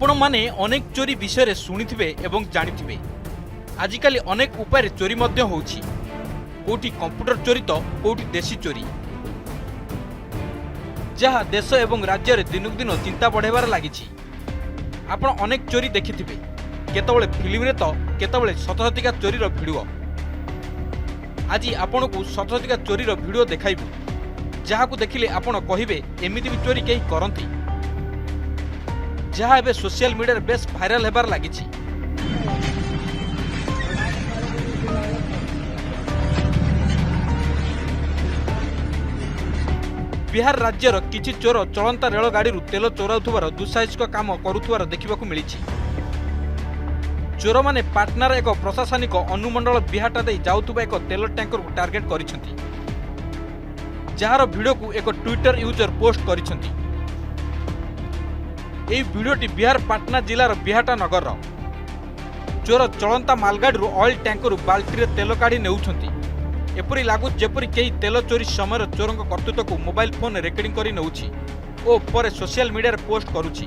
आपण माने अनेक चोरी विषय शुणिथिबे एवं जानिथिबे। आजिकाली अनेक उपाय चोरी मध्य होउछि। कोठी कंप्यूटर चोरी तो कोठी देशी चोरी, जहाँ देश एवं राज्य रे दिनक दिन चिंता बढ़ेबार लागिछि। आपण अनेक चोरी देखिथिबे, केतबळे फिल्म रे तो केतबळे सतसतिका चोरीर भिडियो। आज आपण को सतसतिका चोरीर भिडियो देखाइबु, जहाँ को देखिले आपण कहिबे एमिति भी चोरी केही करंती, जहाँ एबे सोशल मीडिया बेस भाइराल हेबार लागिछि। बिहार राज्यर किछि चोर चलंता रेल गाड़ी तेल चोराउथुवार दुस्साहसिक काम करुथुवार देखिबाकू मिलिछि। चोर माने पाटनार एक प्रशासनिक अनुमंडल बिहाटा दे जाउथुबा एक तेल टैंकर को टार्गेट करिसेंती, जहार वीडियो को एक ट्विटर यूजर पोस्ट करिसेंती। एई वीडियोटी बिहार पाटना जिलार बिहाटा नगर। चोर चलंता मालगाड़ी ऑयल टैंकर बाल्टी रे तेल काढ़ी नेउछंती। एपरी लागु जेपरी केही तेल चोरी समय चोरंक कर्तृत्व को मोबाइल फोन रेकर्डिंग करी नेउछि ओ परे सोशल मीडिया रे पोस्ट करुछि।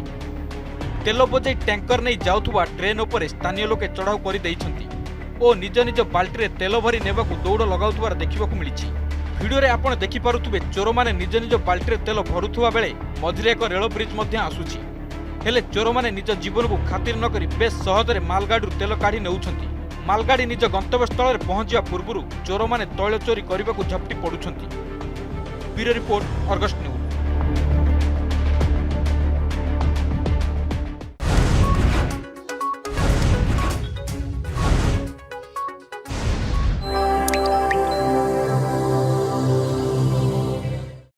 तेल बोझे टैंकर नहीं जाउथुबा ट्रेन उपरे स्थानीय लोके चढ़ाऊ करि दैछंती ओ निज निज बाल्टी रे तेल भरी नेबाकू दौड़ लगाउथुबार देखिबाकू मिलिछि। वीडियो रे आपण देखि पारुथुबे चोर माने निज निज बाल्टी रे तेल भरुथुबा बेले मझिरे एक रेल ब्रिज मध्य आसुछि। हेले चोर माने निज जीवन को खातिर न करी बेस सहजरे मालगाड़ी तेल काढ़ी नेउछंती। मालगाड़ी निज गंतव्य स्थल में पहुंचा पूर्व चोर माने तैल चोरी करने को झपटी पड़ुछंती। Bureau report, Argus news.